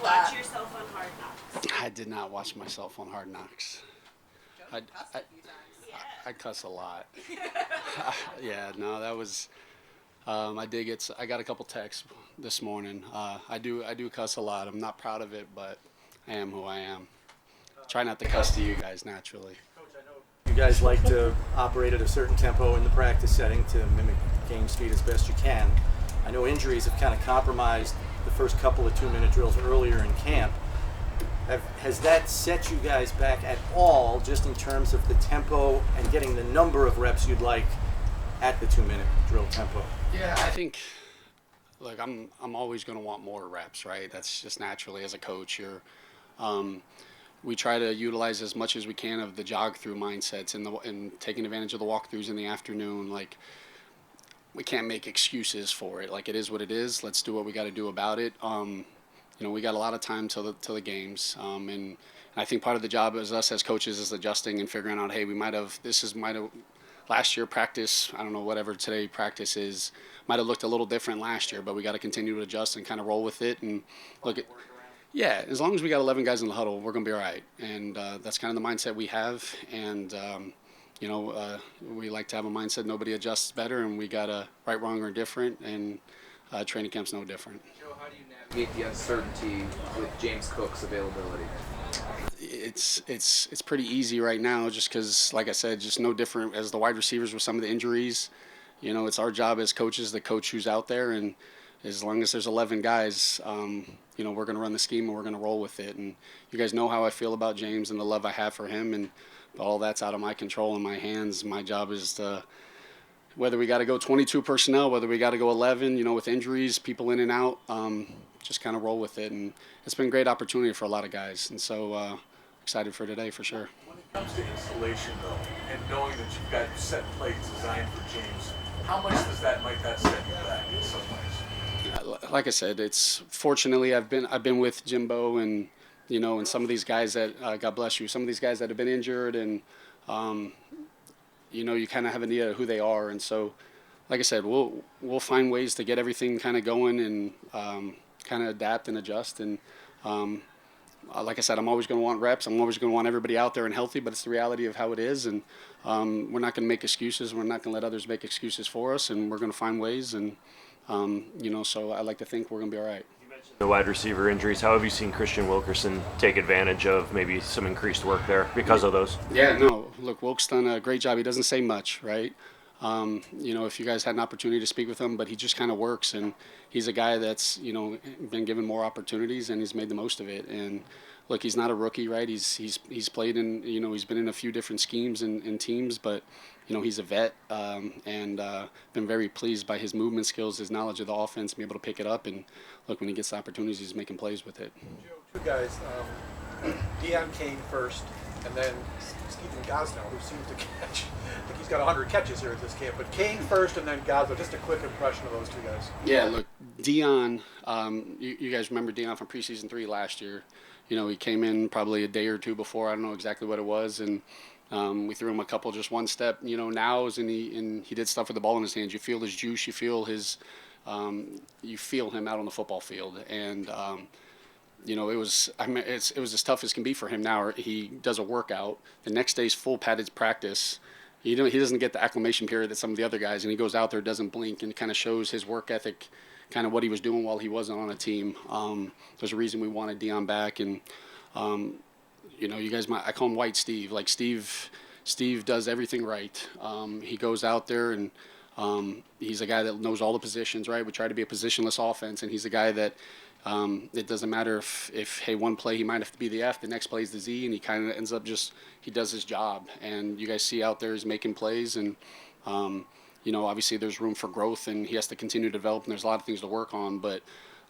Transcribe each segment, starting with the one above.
you watch yourself on Hard Knocks? I did not watch myself on Hard Knocks. I, I, I cuss a lot. Yeah, no, that was. I did get. I got a couple texts this morning. I do cuss a lot. I'm not proud of it, but I am who I am. Try not to cuss to you guys naturally. Coach, I know you guys like to operate at a certain tempo in the practice setting to mimic game speed as best you can. I know injuries have kind of compromised the first couple of 2-minute drills earlier in camp. Has that set you guys back at all, just in terms of the tempo and getting the number of reps you'd like at the 2-minute drill tempo? Yeah, I think. Look, I'm always going to want more reps, right? That's just naturally as a coach. We try to utilize as much as we can of the jog through mindsets and taking advantage of the walkthroughs in the afternoon. Like, we can't make excuses for it. Like, it is what it is. Let's do what we got to do about it. We got a lot of time till the games, and I think part of the job as us as coaches is adjusting and figuring out, hey, last year practice, I don't know, whatever today practice is, might have looked a little different last year, but we got to continue to adjust and kind of roll with it and look at. Yeah, as long as we got 11 guys in the huddle, we're going to be all right, and that's kind of the mindset we have, and we like to have a mindset nobody adjusts better, and we got a right, wrong, or different, and training camp's no different. Joe, how do you navigate the uncertainty with James Cook's availability? It's pretty easy right now, just because, like I said, just no different as the wide receivers with some of the injuries. It's our job as coaches to coach who's out there, and as long as there's 11 guys, we're going to run the scheme and we're going to roll with it. And you guys know how I feel about James and the love I have for him, and all that's out of my control and my hands. My job is to, whether we got to go 22 personnel, whether we got to go 11, with injuries, people in and out, just kind of roll with it. And it's been a great opportunity for a lot of guys. And so excited for today for sure. When it comes to installation, though, and knowing that you've got set plays designed for James, how much might that set you back in some ways? Like I said, it's fortunately I've been with Jimbo and and some of these guys that God bless you, some of these guys that have been injured, and you kind of have an idea of who they are, and so like I said, we'll find ways to get everything kind of going and kind of adapt and adjust. And like I said, I'm always going to want reps. I'm always going to want everybody out there and healthy, but it's the reality of how it is, and we're not going to make excuses. We're not going to let others make excuses for us, and we're going to find ways. And so I like to think we're going to be all right. You mentioned the wide receiver injuries. How have you seen Christian Wilkerson take advantage of maybe some increased work there because of those? Yeah, no, look, Wilk's done a great job. He doesn't say much, right? If you guys had an opportunity to speak with him, but he just kind of works, and he's a guy that's, been given more opportunities, and he's made the most of it. And look, he's not a rookie, right? He's played in, he's been in a few different schemes and teams, but he's a vet, and been very pleased by his movement skills, his knowledge of the offense, be able to pick it up, and look, when he gets the opportunities, he's making plays with it. Joe, two guys, Deion Kane first, and then Stephen Gosnell, who seems to catch. I think he's got 100 catches here at this camp. But Kane first, and then Gosnell. Just a quick impression of those two guys. Yeah, look, Deion. You guys remember Deion from Preseason 3 last year? He came in probably a day or two before. I don't know exactly what it was, and we threw him a couple, just one step, nows, and he did stuff with the ball in his hands. You feel his juice. You feel you feel him out on the football field, and. It was as tough as can be for him now. He does a workout. The next day's full padded practice. He doesn't get the acclimation period that some of the other guys, and he goes out there, doesn't blink, and kind of shows his work ethic, kind of what he was doing while he wasn't on a team. There's a reason we wanted Deion back, and you guys I call him White Steve. Like Steve does everything right. He goes out there and he's a guy that knows all the positions, right? We try to be a positionless offense, and he's a guy that. It doesn't matter if one play he might have to be the F, the next play is the Z, and he kind of ends up he does his job. And you guys see out there he's making plays, and obviously there's room for growth, and he has to continue to develop, and there's a lot of things to work on. But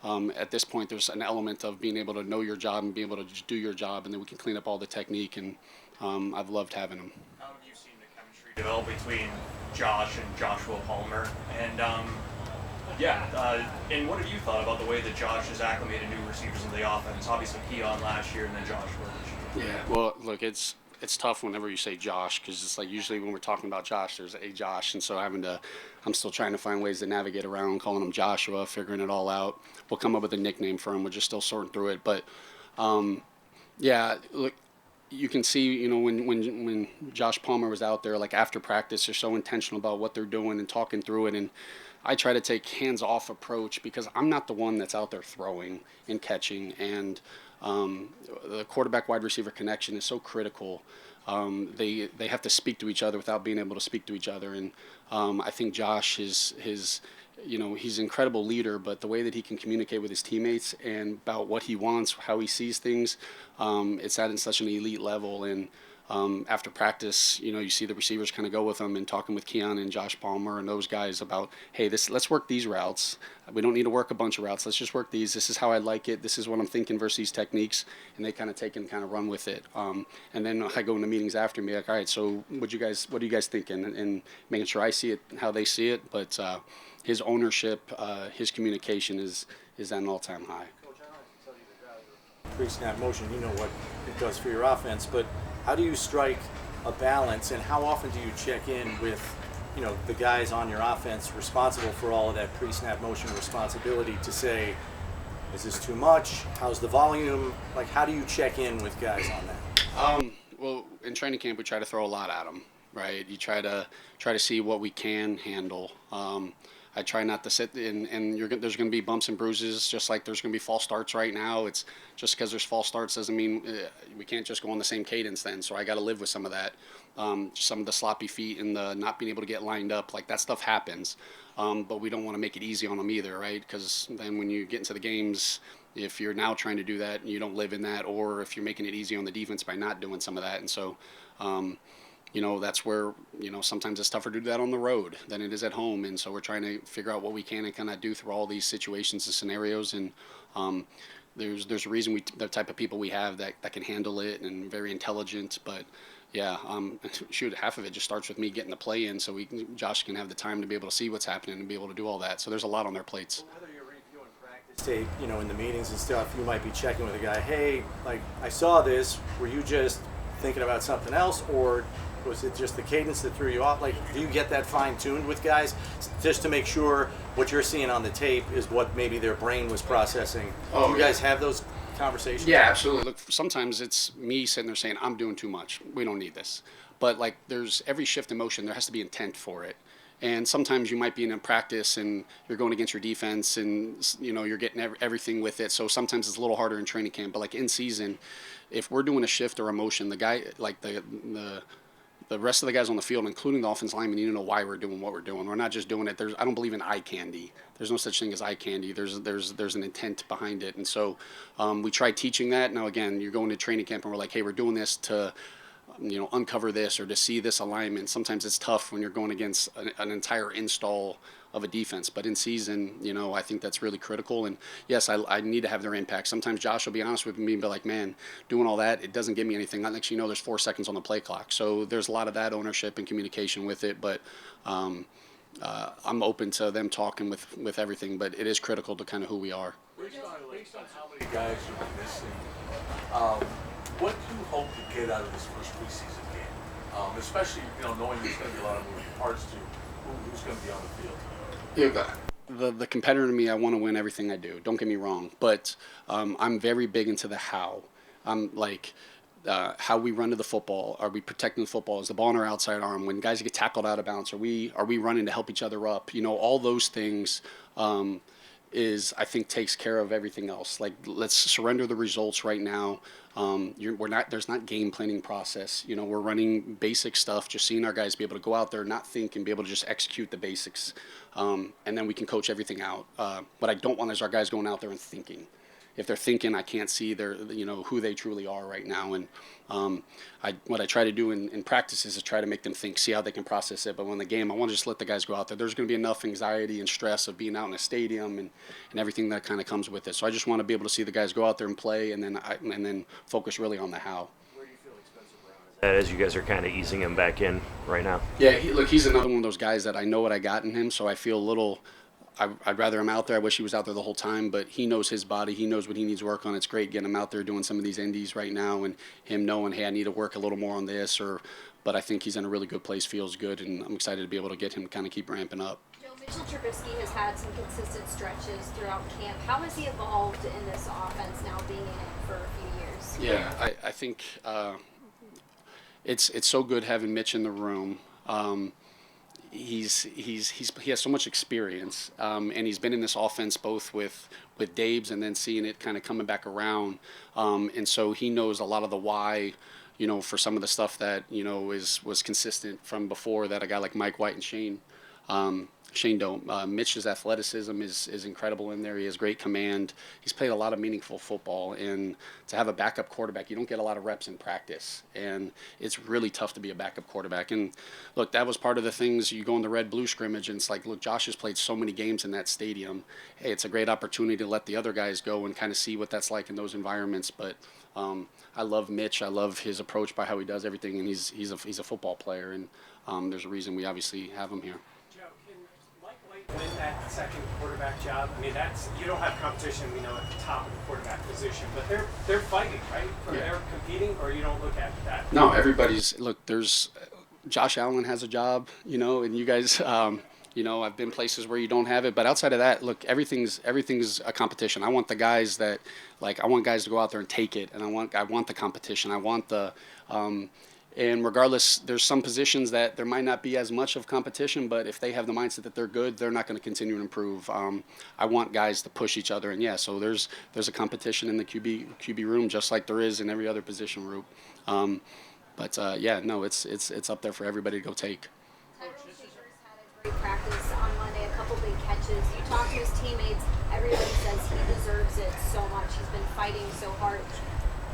at this point, there's an element of being able to know your job and be able to just do your job, and then we can clean up all the technique. And I've loved having him. How have you seen the chemistry develop between Josh and Joshua Palmer? And and what have you thought about the way that Josh has acclimated new receivers into the offense? Obviously, Keon last year and then Joshua this year. Yeah, well, look, it's tough whenever you say Josh, because it's like usually when we're talking about Josh, there's a Josh, and so I'm still trying to find ways to navigate around calling him Joshua, figuring it all out. We'll come up with a nickname for him. We're just still sorting through it, but yeah, look, you can see, when Josh Palmer was out there, like after practice, they're so intentional about what they're doing and talking through it. And I try to take hands-off approach because I'm not the one that's out there throwing and catching. And the quarterback wide receiver connection is so critical. They have to speak to each other without being able to speak to each other. And I think Josh he's an incredible leader, but the way that he can communicate with his teammates and about what he wants, how he sees things, it's at such an elite level. And after practice, you see the receivers kind of go with him and talking with Keon and Josh Palmer and those guys about, hey, let's work these routes. We don't need to work a bunch of routes. Let's just work these. This is how I like it. This is what I'm thinking versus these techniques. And they kind of take and kind of run with it. And then I go into meetings after and be like, all right, so what are you guys thinking? And making sure I see it how they see it. But his ownership, his communication is at an all-time high. Coach, I don't have to tell you the value of pre-snap motion. You know what it does for your offense, but how do you strike a balance, and how often do you check in with, the guys on your offense responsible for all of that pre-snap motion responsibility to say, is this too much? How's the volume? Like, how do you check in with guys on that? Well, in training camp, we try to throw a lot at them, right? You try to see what we can handle. I try not to sit in, and there's going to be bumps and bruises, just like there's going to be false starts right now. It's just because there's false starts doesn't mean we can't just go on the same cadence then. So I got to live with some of that, some of the sloppy feet and the not being able to get lined up. Like that stuff happens, but we don't want to make it easy on them either, right? Because then when you get into the games, if you're now trying to do that and you don't live in that, or if you're making it easy on the defense by not doing some of that, and so. That's where, sometimes it's tougher to do that on the road than it is at home. And so we're trying to figure out what we can and kind of do through all these situations and scenarios. And there's a reason the type of people we have that can handle it and very intelligent. But, yeah, half of it just starts with me getting the play in so Josh can have the time to be able to see what's happening and be able to do all that. So there's a lot on their plates. Whether you're reviewing practice tape, in the meetings and stuff, you might be checking with a guy, hey, like, I saw this. Were you just thinking about something else, or was it just the cadence that threw you off? Like, do you get that fine-tuned with guys just to make sure what you're seeing on the tape is what maybe their brain was processing? Do you guys have those conversations? Yeah, absolutely. Look, sometimes it's me sitting there saying, I'm doing too much. We don't need this. But, like, there's every shift in motion, there has to be intent for it. And sometimes you might be in a practice and you're going against your defense and, you're getting everything with it. So sometimes it's a little harder in training camp. But, like, in season, if we're doing a shift or a motion, the guy, like the rest of the guys on the field, including the offensive linemen, need to know why we're doing what we're doing. We're not just doing it. I don't believe in eye candy. There's no such thing as eye candy. There's an intent behind it. And so we try teaching that. Now, again, you're going to training camp and we're like, hey, we're doing this to uncover this or to see this alignment. Sometimes it's tough when you're going against an entire install of a defense. But in season, I think that's really critical. And yes, I need to have their impact. Sometimes Josh will be honest with me and be like, man, doing all that, it doesn't give me anything. Not next, there's 4 seconds on the play clock. So there's a lot of that ownership and communication with it. But I'm open to them talking with everything. But it is critical to kind of who we are. Based on how many guys you're missing, what do you hope to get out of this first preseason game? Especially, knowing there's going to be a lot of moving parts to who's going to be on the field. The competitor in me, I want to win everything I do. Don't get me wrong, but I'm very big into the how. I'm like how we run to the football. Are we protecting the football? Is the ball on our outside arm? When guys get tackled out of bounds, are we running to help each other up? All those things I think takes care of everything else. Like, let's surrender the results right now. There's not game planning process. We're running basic stuff, just seeing our guys be able to go out there, not think, and be able to just execute the basics. And then we can coach everything out. What I don't want is our guys going out there and thinking. If they're thinking, I can't see who they truly are right now. And what I try to do in practice is to try to make them think, see how they can process it. But when the game, I want to just let the guys go out there. There's going to be enough anxiety and stress of being out in a stadium and everything that kind of comes with it. So I just want to be able to see the guys go out there and play, and then focus really on the how. Where do you feel expensive Brown is at as you guys are kind of easing him back in right now? Yeah, he's another one of those guys that I know what I got in him, so I feel a little. I'd rather him out there. I wish he was out there the whole time, but he knows his body. He knows what he needs to work on. It's great getting him out there doing some of these indies right now, and him knowing, hey, I need to work a little more on this. But I think he's in a really good place, feels good, and I'm excited to be able to get him to kind of keep ramping up. Joe, Mitchell Trubisky has had some consistent stretches throughout camp. How has he evolved in this offense now, being in it for a few years? Yeah, I think it's so good having Mitch in the room. He has so much experience, and he's been in this offense both with Dabes and then seeing it kind of coming back around, and so he knows a lot of the why, for some of the stuff that was consistent from before that a guy like Mike White and Shane don't. Mitch's athleticism is incredible in there. He has great command. He's played a lot of meaningful football, and to have a backup quarterback, you don't get a lot of reps in practice, and it's really tough to be a backup quarterback. And look, that was part of the things. You go in the red-blue scrimmage, and it's like, look, Josh has played so many games in that stadium. Hey, it's a great opportunity to let the other guys go and kind of see what that's like in those environments. But I love Mitch. I love his approach by how he does everything, and he's a football player, and there's a reason we obviously have him here. Win that second quarterback job. I mean, you don't have competition, we know, at the top of the quarterback position, but they're fighting, right? They're competing, or you don't look at that. No, there's Josh Allen has a job, and you guys, I've been places where you don't have it, but outside of that, look, everything's a competition. I want the guys that, I want guys to go out there and take it, and I want the competition. I want the and regardless, there's some positions that there might not be as much of competition, but if they have the mindset that they're good, they're not going to continue to improve. I want guys to push each other, and so there's a competition in the QB room, just like there is in every other position group. It's up there for everybody to go take. Tyrell Shavers had a great practice on Monday, a couple big catches. You talk to his teammates, everybody says he deserves it so much. He's been fighting so hard.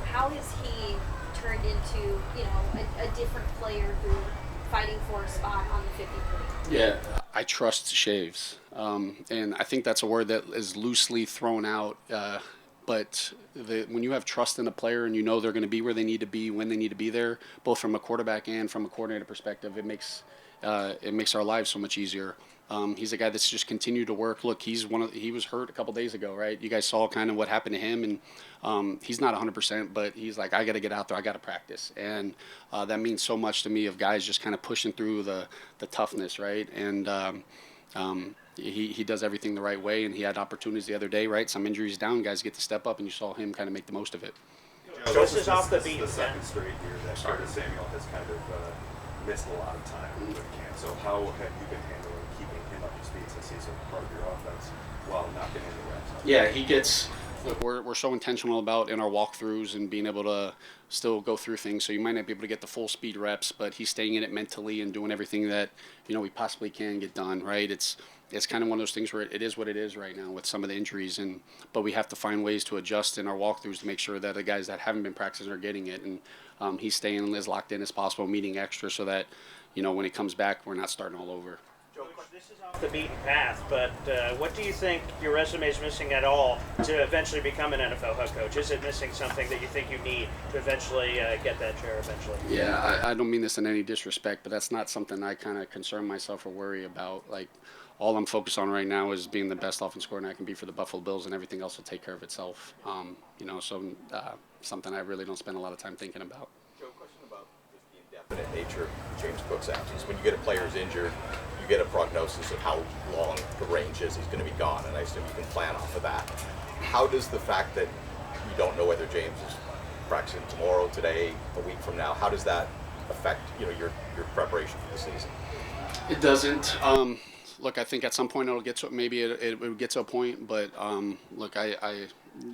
How has he turned into, a different player through fighting for a spot on the 53? Yeah, I trust Shaves. And I think that's a word that is loosely thrown out. But when you have trust in a player and they're going to be where they need to be when they need to be there, both from a quarterback and from a coordinator perspective, it makes our lives so much easier. He's a guy that's just continued to work. Look, he was hurt a couple days ago, right? You guys saw kind of what happened to him, and he's not 100%, but he's like, I got to get out there, I got to practice, and that means so much to me of guys just kind of pushing through the toughness, right? And he does everything the right way, and he had opportunities the other day, right? Some injuries down, guys get to step up, and you saw him kind of make the most of it. Joe, this is off the beat. The second straight year that Curtis Samuel has kind of missed a lot of time with camp. So how have you been handling keeping him up to speed since he's a part of your offense while not getting any reps? Yeah, he gets. Look, we're so intentional about in our walkthroughs and being able to still go through things. So you might not be able to get the full speed reps, but he's staying in it mentally and doing everything that we possibly can get done. Right? It's kind of one of those things where it is what it is right now with some of the injuries, but we have to find ways to adjust in our walkthroughs to make sure that the guys that haven't been practicing are getting it, and he's staying as locked in as possible, meeting extra, so that when he comes back, we're not starting all over. This is off the beaten path, but what do you think your resume is missing at all to eventually become an NFL head coach? Is it missing something that you think you need to eventually get that chair eventually? Yeah, I don't mean this in any disrespect, but that's not something I kind of concern myself or worry about. All I'm focused on right now is being the best offensive coordinator I can be for the Buffalo Bills, and everything else will take care of itself. Something I really don't spend a lot of time thinking about. Joe, question about just the indefinite nature of James Cook's absence. When you get a player's injured, you get a prognosis of how long the range is he's going to be gone, and I assume you can plan off of that. How does the fact that you don't know whether James is practicing tomorrow, today, a week from now, how does that affect your preparation for the season? It doesn't. Look, I think at some point it'll get to maybe it will get to a point, but look,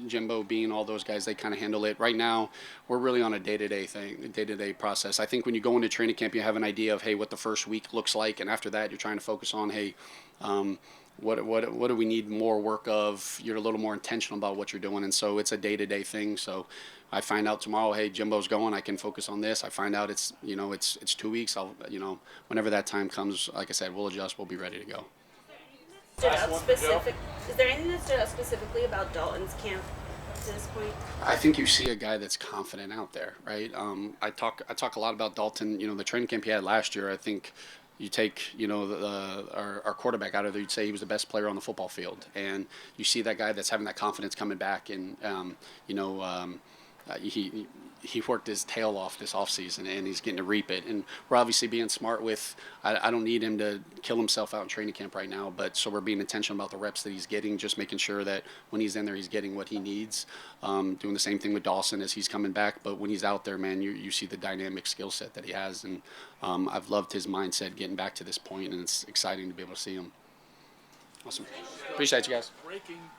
Jimbo, Bean, all those guys, they kind of handle it. Right now, we're really on a day-to-day process. I think when you go into training camp, you have an idea of, hey, what the first week looks like, and after that, you're trying to focus on, hey, what do we need more work of? You're a little more intentional about what you're doing, and so it's a day-to-day thing. So I find out tomorrow, hey, Jimbo's going, I can focus on this. I find out it's 2 weeks. I'll whenever that time comes, like I said, we'll adjust. We'll be ready to go. Is there anything that stood out specifically about Dalton's camp to this point? I think you see a guy that's confident out there, right? I talk a lot about Dalton. The training camp he had last year. I think, you take, our quarterback out of there, you'd say he was the best player on the football field. And you see that guy that's having that confidence coming back. And, he worked his tail off this offseason, and he's getting to reap it. And we're obviously being smart with, I don't need him to kill himself out in training camp right now, but so we're being intentional about the reps that he's getting, just making sure that when he's in there, he's getting what he needs. Doing the same thing with Dawson as he's coming back. But when he's out there, man, you see the dynamic skill set that he has. And I've loved his mindset getting back to this point, and it's exciting to be able to see him. Awesome. Appreciate you guys. Breaking